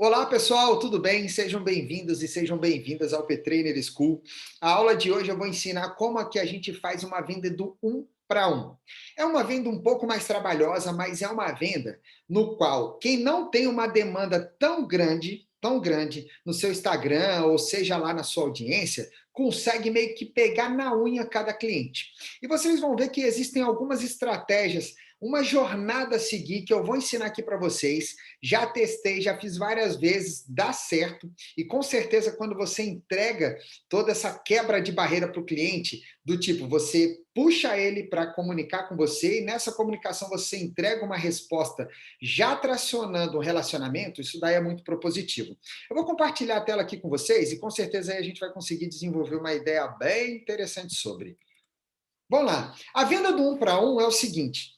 Olá, pessoal, tudo bem? Sejam bem-vindos e sejam bem-vindas ao P-Trainer School. A aula de hoje eu vou ensinar como é que a gente faz uma venda do um para um. É uma venda um pouco mais trabalhosa, mas é uma venda no qual quem não tem uma demanda tão grande no seu Instagram, ou seja lá na sua audiência, consegue meio que pegar na unha cada cliente. E vocês vão ver que existem algumas estratégias, uma jornada a seguir que eu vou ensinar aqui para vocês. Já testei, já fiz várias vezes, dá certo. E com certeza, quando você entrega toda essa quebra de barreira para o cliente, do tipo, você puxa ele para comunicar com você e nessa comunicação você entrega uma resposta já tracionando um relacionamento, isso daí é muito propositivo. Eu vou compartilhar a tela aqui com vocês e com certeza aí a gente vai conseguir desenvolver uma ideia bem interessante sobre. Vamos lá. A venda do um para um é o seguinte: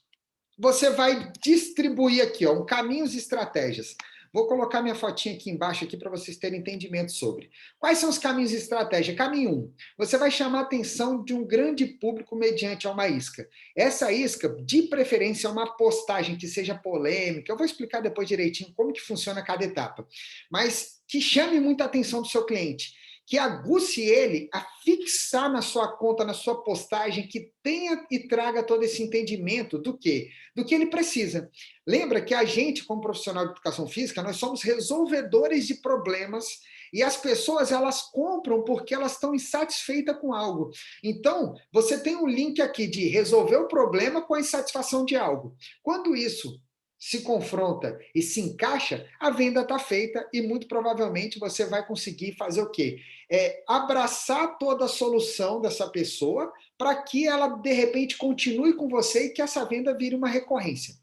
você vai distribuir aqui, ó, um caminhos e estratégias. Vou colocar minha fotinha aqui embaixo aqui para vocês terem entendimento sobre. Quais são os caminhos e estratégias? Caminho 1. Você vai chamar a atenção de um grande público mediante uma isca. Essa isca, de preferência, é uma postagem que seja polêmica. Eu vou explicar depois direitinho como que funciona cada etapa. Mas que chame muita atenção do seu cliente, que aguce ele a fixar na sua conta, na sua postagem, que tenha e traga todo esse entendimento do quê? Do que ele precisa. Lembra que a gente, como profissional de educação física, nós somos resolvedores de problemas e as pessoas, elas compram porque elas estão insatisfeitas com algo. Então, você tem um link aqui de resolver o problema com a insatisfação de algo. Quando isso se confronta e se encaixa, a venda está feita e muito provavelmente você vai conseguir fazer o quê? Abraçar toda a solução dessa pessoa para que ela, de repente, continue com você e que essa venda vire uma recorrência.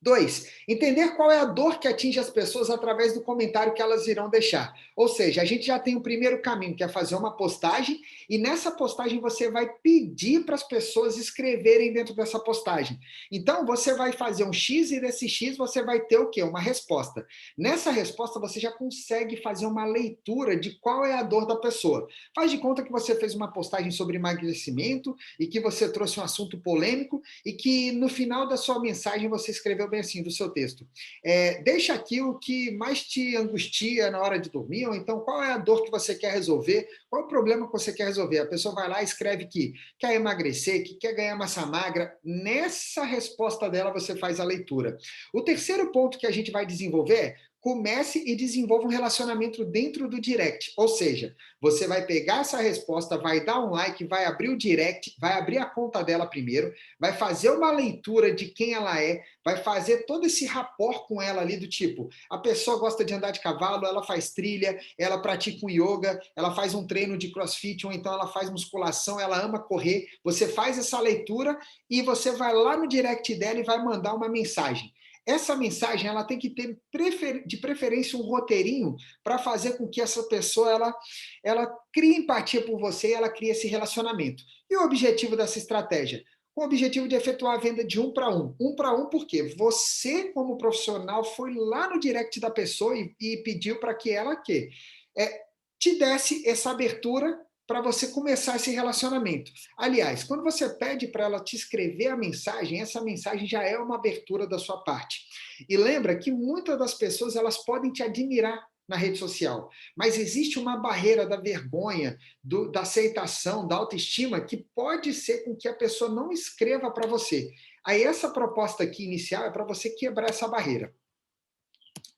2, entender qual é a dor que atinge as pessoas através do comentário que elas irão deixar. Ou seja, a gente já tem o primeiro caminho, que é fazer uma postagem, e nessa postagem você vai pedir para as pessoas escreverem dentro dessa postagem. Então, você vai fazer um X e desse X você vai ter o quê? Uma resposta. Nessa resposta, você já consegue fazer uma leitura de qual é a dor da pessoa. Faz de conta que você fez uma postagem sobre emagrecimento e que você trouxe um assunto polêmico e que no final da sua mensagem você escreveu bem assim, do seu texto. Deixa aqui o que mais te angustia na hora de dormir, ou então qual é a dor que você quer resolver, qual é o problema que você quer resolver. A pessoa vai lá e escreve que quer emagrecer, que quer ganhar massa magra. Nessa resposta dela você faz a leitura. O terceiro ponto que a gente vai desenvolver é: comece e desenvolva um relacionamento dentro do direct. Ou seja, você vai pegar essa resposta, vai dar um like, vai abrir o direct, vai abrir a conta dela primeiro, vai fazer uma leitura de quem ela é, vai fazer todo esse rapport com ela ali do tipo, a pessoa gosta de andar de cavalo, ela faz trilha, ela pratica um yoga, ela faz um treino de crossfit, ou então ela faz musculação, ela ama correr. Você faz essa leitura e você vai lá no direct dela e vai mandar uma mensagem. Essa mensagem ela tem que ter de preferência um roteirinho para fazer com que essa pessoa ela crie empatia por você e ela crie esse relacionamento. E o objetivo dessa estratégia? Com o objetivo de efetuar a venda de um para um. Um para um porque você, como profissional, foi lá no direct da pessoa e pediu para que ela te desse essa abertura para você começar esse relacionamento. Aliás, quando você pede para ela te escrever a mensagem, essa mensagem já é uma abertura da sua parte. E lembra que muitas das pessoas elas podem te admirar na rede social, mas existe uma barreira da vergonha, da aceitação, da autoestima, que pode ser com que a pessoa não escreva para você. Aí essa proposta aqui inicial é para você quebrar essa barreira.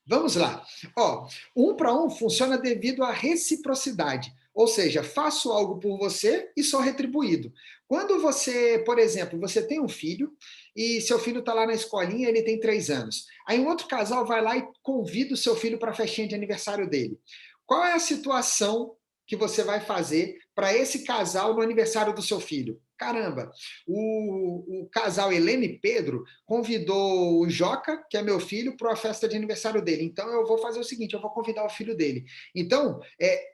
Vamos lá. Ó, um para um funciona devido à reciprocidade. Ou seja, faço algo por você e sou retribuído. Quando você, por exemplo, você tem um filho e seu filho está lá na escolinha, ele tem 3 anos. Aí um outro casal vai lá e convida o seu filho para a festinha de aniversário dele. Qual é a situação que você vai fazer para esse casal no aniversário do seu filho? Caramba, o casal Helena e Pedro convidou o Joca, que é meu filho, para a festa de aniversário dele. Então eu vou fazer o seguinte, eu vou convidar o filho dele. Então,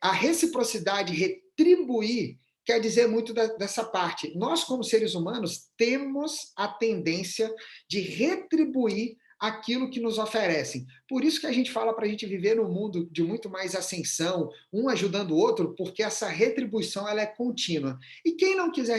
a reciprocidade, retribuir, quer dizer muito dessa parte. Nós, como seres humanos, temos a tendência de retribuir aquilo que nos oferecem. Por isso que a gente fala para a gente viver num mundo de muito mais ascensão, um ajudando o outro, porque essa retribuição ela é contínua. E quem não quiser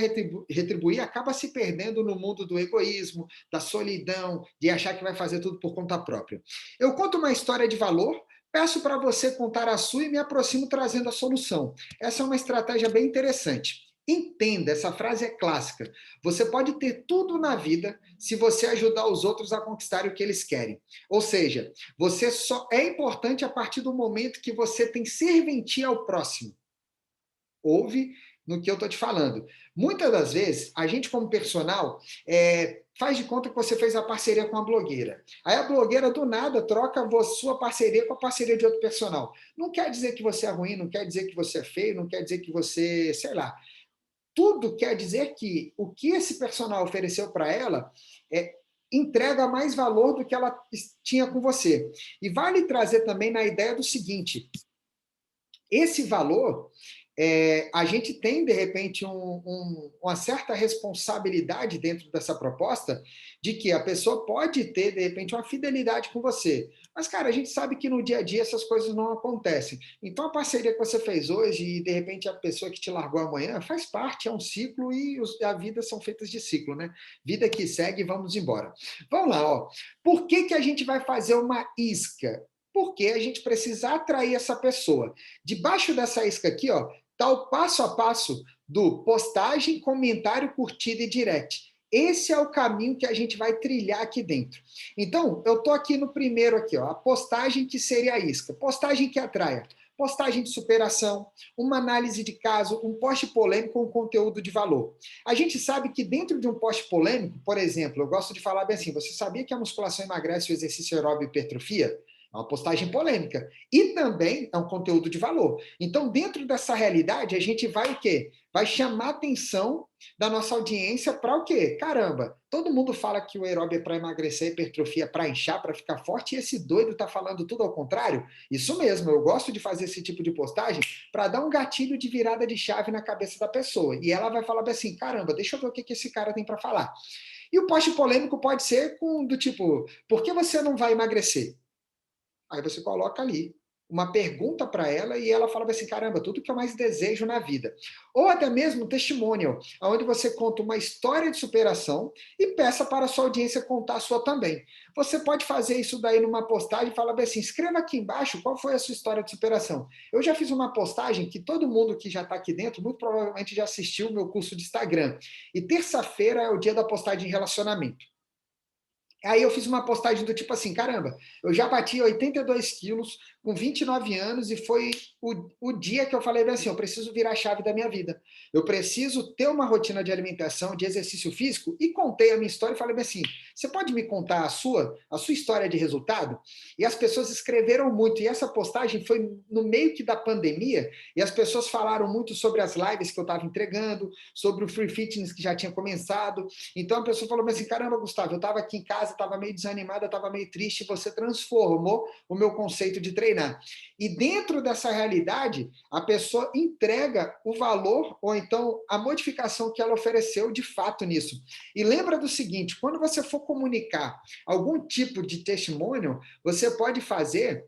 retribuir acaba se perdendo no mundo do egoísmo, da solidão, de achar que vai fazer tudo por conta própria. Eu conto uma história de valor, peço para você contar a sua e me aproximo trazendo a solução. Essa é uma estratégia bem interessante. Entenda, essa frase é clássica. Você pode ter tudo na vida se você ajudar os outros a conquistar o que eles querem. Ou seja, você só é importante a partir do momento que você tem serventia ao próximo. Ouve no que eu estou te falando. Muitas das vezes, a gente como personal, faz de conta que você fez a parceria com a blogueira. Aí a blogueira, do nada, troca a sua parceria com a parceria de outro personal. Não quer dizer que você é ruim, não quer dizer que você é feio, não quer dizer que você, sei lá. Tudo quer dizer que o que esse personal ofereceu para ela entrega mais valor do que ela tinha com você. E vale trazer também na ideia do seguinte: esse valor, a gente tem, de repente, uma certa responsabilidade dentro dessa proposta de que a pessoa pode ter, de repente, uma fidelidade com você. Mas, cara, a gente sabe que no dia a dia essas coisas não acontecem. Então, a parceria que você fez hoje e, de repente, a pessoa que te largou amanhã faz parte, é um ciclo e a vida são feitas de ciclo, né? Vida que segue, vamos embora. Vamos lá, ó. Por que que a gente vai fazer uma isca? Porque a gente precisa atrair essa pessoa. Debaixo dessa isca aqui, ó, tá o passo a passo do postagem, comentário, curtida e direct. Esse é o caminho que a gente vai trilhar aqui dentro. Então, eu tô aqui no primeiro aqui, ó, a postagem que seria a isca. Postagem que atraia. Postagem de superação, uma análise de caso, um post polêmico com conteúdo de valor. A gente sabe que dentro de um post polêmico, por exemplo, eu gosto de falar bem assim, você sabia que a musculação emagrece, o exercício aeróbio hipertrofia? É uma postagem polêmica. E também é um conteúdo de valor. Então, dentro dessa realidade, a gente vai o quê? Vai chamar a atenção da nossa audiência para o quê? Caramba, todo mundo fala que o aeróbio é para emagrecer, hipertrofia para inchar, para ficar forte, e esse doido está falando tudo ao contrário? Isso mesmo, eu gosto de fazer esse tipo de postagem para dar um gatilho de virada de chave na cabeça da pessoa. E ela vai falar assim, caramba, deixa eu ver o que esse cara tem para falar. E o post polêmico pode ser do tipo, por que você não vai emagrecer? Aí você coloca ali uma pergunta para ela e ela fala assim, caramba, tudo que eu mais desejo na vida. Ou até mesmo um testimonial, onde você conta uma história de superação e peça para a sua audiência contar a sua também. Você pode fazer isso daí numa postagem e falar assim, escreva aqui embaixo qual foi a sua história de superação. Eu já fiz uma postagem que todo mundo que já está aqui dentro, muito provavelmente já assistiu o meu curso de Instagram. E terça-feira é o dia da postagem de relacionamento. Aí eu fiz uma postagem do tipo assim, caramba, eu já bati 82 quilos com 29 anos e foi o dia que eu falei assim, eu preciso virar a chave da minha vida. Eu preciso ter uma rotina de alimentação, de exercício físico e contei a minha história e falei assim, você pode me contar a sua história de resultado? E as pessoas escreveram muito e essa postagem foi no meio que da pandemia e as pessoas falaram muito sobre as lives que eu estava entregando, sobre o Free Fitness que já tinha começado. Então a pessoa falou assim, caramba, Gustavo, eu estava aqui em casa, estava meio desanimada, estava meio triste, você transformou o meu conceito de treinar. E dentro dessa realidade, a pessoa entrega o valor ou então a modificação que ela ofereceu de fato nisso. E lembra do seguinte, quando você for comunicar algum tipo de testemunho, você pode fazer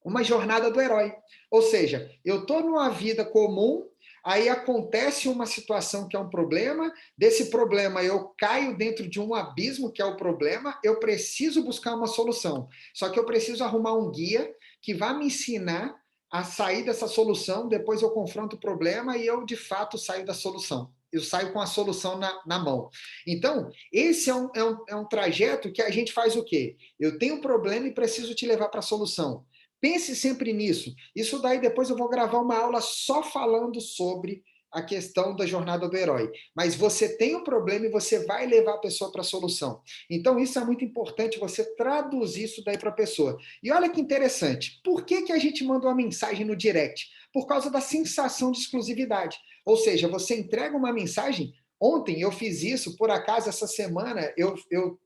uma jornada do herói. Ou seja, eu estou numa vida comum, aí acontece uma situação que é um problema, desse problema eu caio dentro de um abismo que é o problema, eu preciso buscar uma solução. Só que eu preciso arrumar um guia que vá me ensinar a sair dessa solução, depois eu confronto o problema e eu, de fato, saio da solução. Eu saio com a solução na mão. Então, esse é um trajeto que a gente faz o quê? Eu tenho um problema e preciso te levar para a solução. Pense sempre nisso. Isso daí depois eu vou gravar uma aula só falando sobre a questão da jornada do herói. Mas você tem um problema e você vai levar a pessoa para a solução. Então isso é muito importante, você traduzir isso daí para a pessoa. E olha que interessante, por que, que a gente manda uma mensagem no direct? Por causa da sensação de exclusividade. Ou seja, você entrega uma mensagem. Ontem eu fiz isso, por acaso, essa semana eu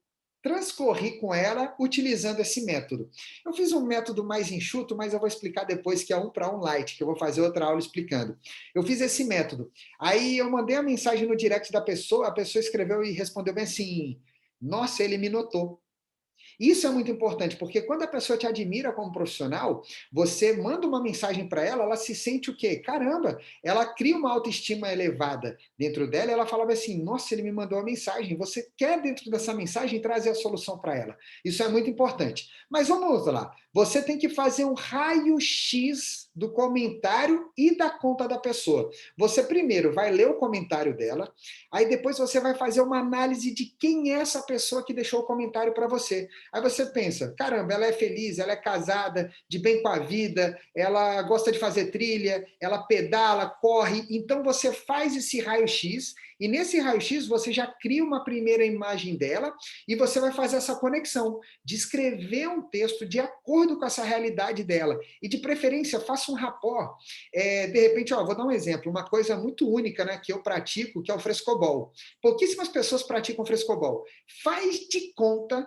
transcorri com ela utilizando esse método. Eu fiz um método mais enxuto, mas eu vou explicar depois que é 1-para-1 light, que eu vou fazer outra aula explicando. Eu fiz esse método. Aí eu mandei a mensagem no direct da pessoa, a pessoa escreveu e respondeu bem assim: nossa, ele me notou. Isso é muito importante, porque quando a pessoa te admira como profissional, você manda uma mensagem para ela, ela se sente o quê? Caramba, ela cria uma autoestima elevada dentro dela, e ela falava assim, nossa, ele me mandou uma mensagem, você quer dentro dessa mensagem trazer a solução para ela. Isso é muito importante. Mas vamos lá, você tem que fazer um raio-x do comentário e da conta da pessoa. Você primeiro vai ler o comentário dela, aí depois você vai fazer uma análise de quem é essa pessoa que deixou o comentário para você. Aí você pensa, caramba, ela é feliz, ela é casada, de bem com a vida, ela gosta de fazer trilha, ela pedala, corre. Então você faz esse raio-x e nesse raio-x você já cria uma primeira imagem dela e você vai fazer essa conexão de escrever um texto de acordo com essa realidade dela. E de preferência, faça um rapport. De repente, vou dar um exemplo, uma coisa muito única, né, que eu pratico, que é o frescobol. Pouquíssimas pessoas praticam frescobol. Faz de conta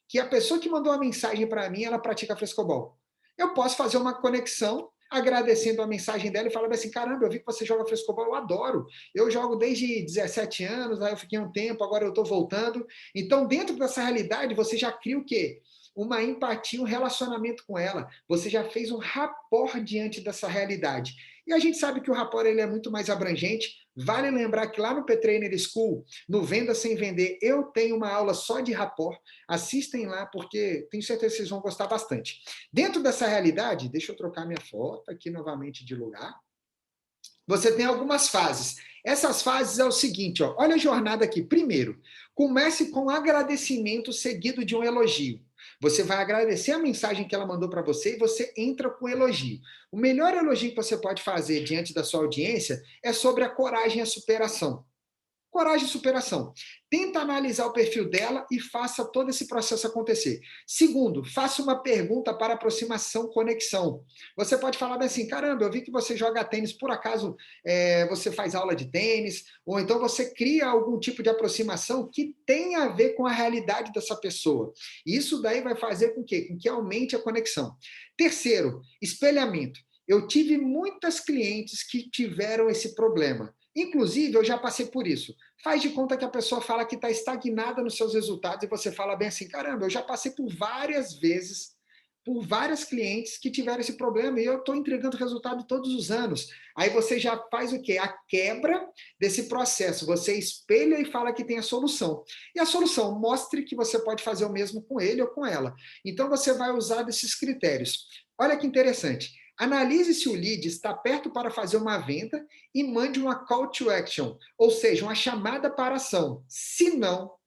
que a pessoa que mandou a mensagem para mim, ela pratica frescobol. Eu posso fazer uma conexão agradecendo a mensagem dela e falando assim, caramba, eu vi que você joga frescobol, eu adoro. Eu jogo desde 17 anos, aí eu fiquei um tempo, agora eu estou voltando. Então, dentro dessa realidade, você já cria o quê? Uma empatia, um relacionamento com ela. Você já fez um rapport diante dessa realidade. E a gente sabe que o rapport ele é muito mais abrangente. Vale lembrar que lá no P-Trainer School, no Venda Sem Vender, eu tenho uma aula só de rapport. Assistem lá, porque tenho certeza que vocês vão gostar bastante. Dentro dessa realidade, deixa eu trocar minha foto aqui novamente de lugar. Você tem algumas fases. Essas fases é o seguinte, olha a jornada aqui. Primeiro, comece com agradecimento seguido de um elogio. Você vai agradecer a mensagem que ela mandou para você e você entra com elogio. O melhor elogio que você pode fazer diante da sua audiência é sobre a coragem e a superação. Coragem e superação. Tenta analisar o perfil dela e faça todo esse processo acontecer. Segundo, faça uma pergunta para aproximação, conexão. Você pode falar assim, caramba, eu vi que você joga tênis, por acaso você faz aula de tênis? Ou então você cria algum tipo de aproximação que tenha a ver com a realidade dessa pessoa. Isso daí vai fazer com que? Com que aumente a conexão. Terceiro, espelhamento. Eu tive muitas clientes que tiveram esse problema. Inclusive, eu já passei por isso. Faz de conta que a pessoa fala que está estagnada nos seus resultados e você fala bem assim, caramba, eu já passei por várias vezes, por várias clientes que tiveram esse problema e eu estou entregando resultado todos os anos. Aí você já faz o quê? A quebra desse processo. Você espelha e fala que tem a solução. E a solução, mostre que você pode fazer o mesmo com ele ou com ela. Então você vai usar desses critérios. Olha que interessante. Analise se o lead está perto para fazer uma venda e mande uma call to action, ou seja, uma chamada para ação. Se não,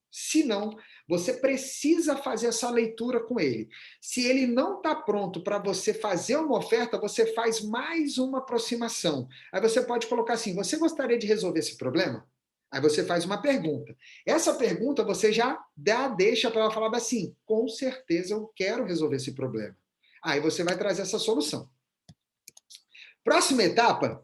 você precisa fazer essa leitura com ele. Se ele não está pronto para você fazer uma oferta, você faz mais uma aproximação. Aí você pode colocar assim: você gostaria de resolver esse problema? Aí você faz uma pergunta. Essa pergunta você já deixa para ela falar assim: com certeza eu quero resolver esse problema. Aí você vai trazer essa solução. Próxima etapa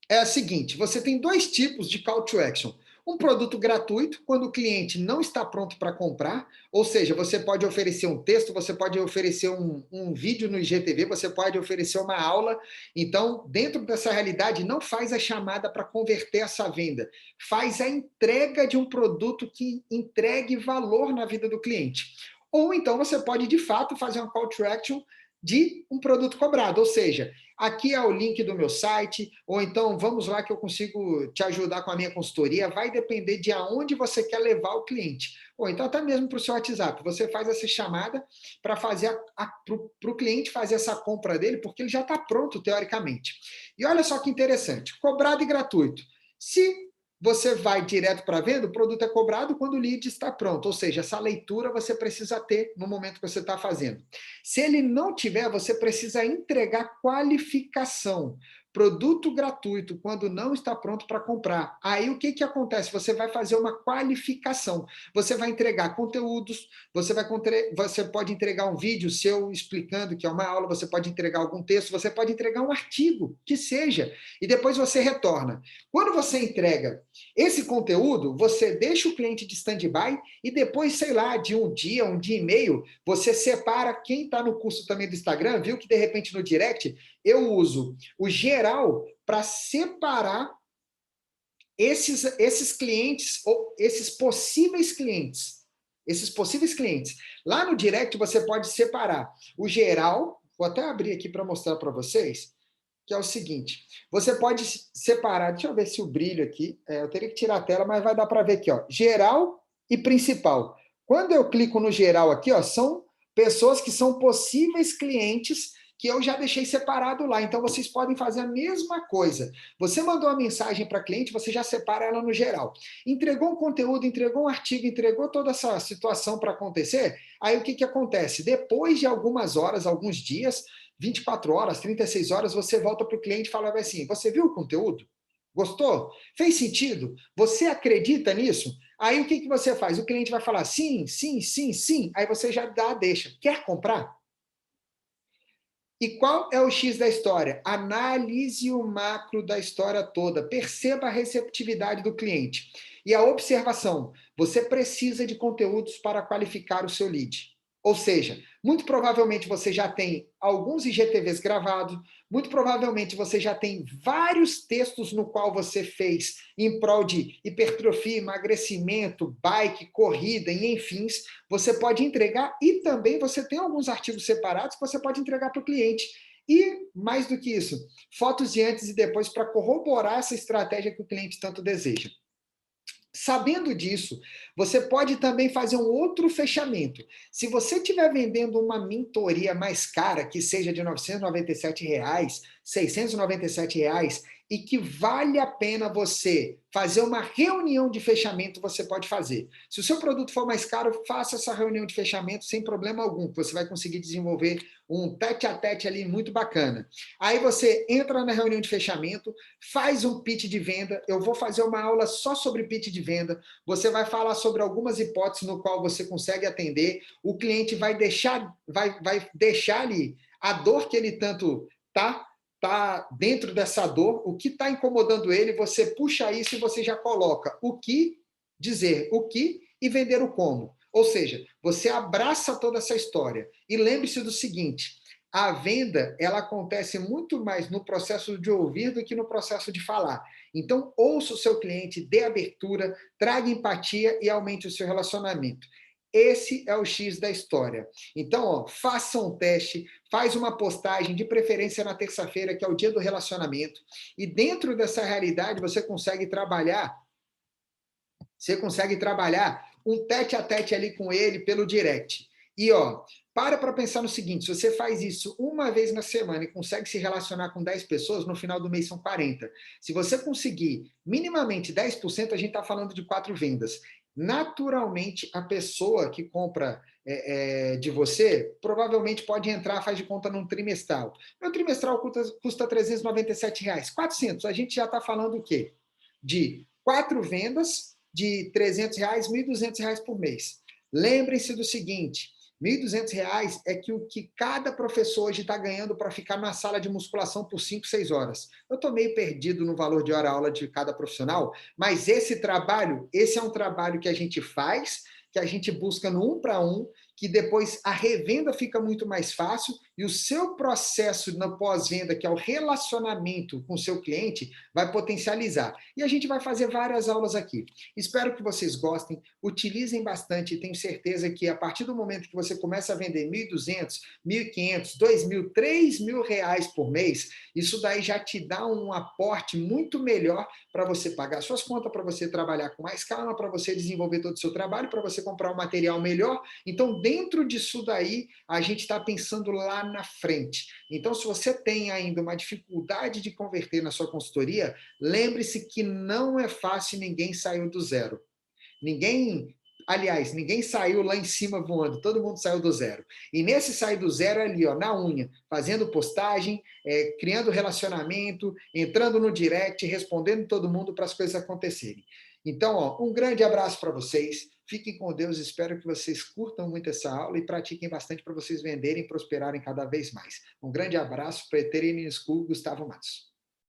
é a seguinte: você tem dois tipos de call to action. Um produto gratuito, quando o cliente não está pronto para comprar, ou seja, você pode oferecer um texto, você pode oferecer um vídeo no IGTV, você pode oferecer uma aula. Então, dentro dessa realidade, não faz a chamada para converter essa venda, faz a entrega de um produto que entregue valor na vida do cliente. Ou então você pode, de fato, fazer uma call to action de um produto cobrado, ou seja, aqui é o link do meu site, ou então vamos lá que eu consigo te ajudar com a minha consultoria, vai depender de aonde você quer levar o cliente. Ou então até mesmo para o seu WhatsApp, você faz essa chamada para fazer para o cliente fazer essa compra dele, porque ele já está pronto teoricamente. E olha só que interessante, cobrado e gratuito. Se você vai direto para a venda, o produto é cobrado quando o lead está pronto, ou seja, essa leitura você precisa ter no momento que você está fazendo. Se ele não tiver, você precisa entregar qualificação. Produto gratuito, quando não está pronto para comprar. Aí o que acontece? Você vai fazer uma qualificação. Você vai entregar conteúdos, você pode entregar um vídeo seu explicando que é uma aula, você pode entregar algum texto, você pode entregar um artigo, que seja, e depois você retorna. Quando você entrega esse conteúdo, você deixa o cliente de stand-by e depois, sei lá, de um dia e meio, você separa quem está no curso também do Instagram, viu que de repente no direct eu uso o geral para separar esses clientes ou esses possíveis clientes. esses possíveis clientes. Lá no direct você pode separar o geral, vou até abrir aqui para mostrar para vocês, que é o seguinte, você pode separar, deixa eu ver se o brilho aqui, eu teria que tirar a tela, mas vai dar para ver aqui, ó, geral e principal. Quando eu clico no geral aqui, ó, são pessoas que são possíveis clientes que eu já deixei separado lá. Então, vocês podem fazer a mesma coisa. Você mandou uma mensagem para cliente, você já separa ela no geral. Entregou um conteúdo, entregou um artigo, entregou toda essa situação para acontecer, aí o que, que acontece? Depois de algumas horas, alguns dias, 24 horas, 36 horas, você volta para o cliente e fala assim, você viu o conteúdo? Gostou? Fez sentido? Você acredita nisso? Aí o que, que você faz? O cliente vai falar sim, sim, sim, sim. Aí você já dá a deixa. Quer comprar? E qual é o X da história? Analise o macro da história toda. Perceba a receptividade do cliente. E a observação. Você precisa de conteúdos para qualificar o seu lead. Ou seja, muito provavelmente você já tem alguns IGTVs gravados, muito provavelmente você já tem vários textos no qual você fez em prol de hipertrofia, emagrecimento, bike, corrida e enfim, você pode entregar e também você tem alguns artigos separados que você pode entregar para o cliente. E, mais do que isso, fotos de antes e depois para corroborar essa estratégia que o cliente tanto deseja. Sabendo disso, você pode também fazer um outro fechamento. Se você estiver vendendo uma mentoria mais cara, que seja de R$ 997, R$ 697, e que vale a pena você fazer uma reunião de fechamento, você pode fazer. Se o seu produto for mais caro, faça essa reunião de fechamento sem problema algum, que você vai conseguir desenvolver um tete-a-tete ali muito bacana. Aí você entra na reunião de fechamento, faz um pitch de venda, eu vou fazer uma aula só sobre pitch de venda, você vai falar sobre algumas hipóteses no qual você consegue atender, o cliente vai deixar ali a dor que ele tanto tá dentro dessa dor, o que está incomodando ele, você puxa isso e você já coloca o que, dizer o que e vender o como. Ou seja, você abraça toda essa história. E lembre-se do seguinte, a venda, ela acontece muito mais no processo de ouvir do que no processo de falar. Então, ouça o seu cliente, dê abertura, traga empatia e aumente o seu relacionamento. Esse é o X da história. Então, ó, faça um teste, faz uma postagem, de preferência na terça-feira, que é o dia do relacionamento, e dentro dessa realidade você consegue trabalhar um tete-a-tete ali com ele pelo direct. E ó, para pensar no seguinte, se você faz isso uma vez na semana e consegue se relacionar com 10 pessoas, no final do mês são 40. Se você conseguir minimamente 10%, a gente está falando de 4 vendas. Naturalmente, a pessoa que compra de você, provavelmente pode entrar, faz de conta num trimestral. Meu trimestral custa R$ 397, 400. A gente já está falando o quê? De 4 vendas de R$ 300, R$ 1.200 por mês. Lembrem-se do seguinte, R$ 1.200 é que o que cada professor hoje está ganhando para ficar na sala de musculação por 5, 6 horas. Eu estou meio perdido no valor de hora-aula de cada profissional, mas esse é um trabalho que a gente faz, que a gente busca no 1 para 1, que depois a revenda fica muito mais fácil e o seu processo na pós-venda, que é o relacionamento com o seu cliente, vai potencializar. E a gente vai fazer várias aulas aqui. Espero que vocês gostem, utilizem bastante e tenho certeza que a partir do momento que você começa a vender 1.200, 1.500, 2.000, 3.000 reais por mês, isso daí já te dá um aporte muito melhor para você pagar suas contas, para você trabalhar com mais calma, para você desenvolver todo o seu trabalho, para você comprar um material melhor. Então, dentro disso daí, a gente está pensando lá na frente. Então, se você tem ainda uma dificuldade de converter na sua consultoria, lembre-se que não é fácil, ninguém saiu do zero. Ninguém saiu lá em cima voando, todo mundo saiu do zero. E nesse sair do zero ali, ó, na unha, fazendo postagem, criando relacionamento, entrando no direct, respondendo todo mundo para as coisas acontecerem. Então, ó, um grande abraço para vocês. Fiquem com Deus, espero que vocês curtam muito essa aula e pratiquem bastante para vocês venderem e prosperarem cada vez mais. Um grande abraço para a Training School, Gustavo Matos.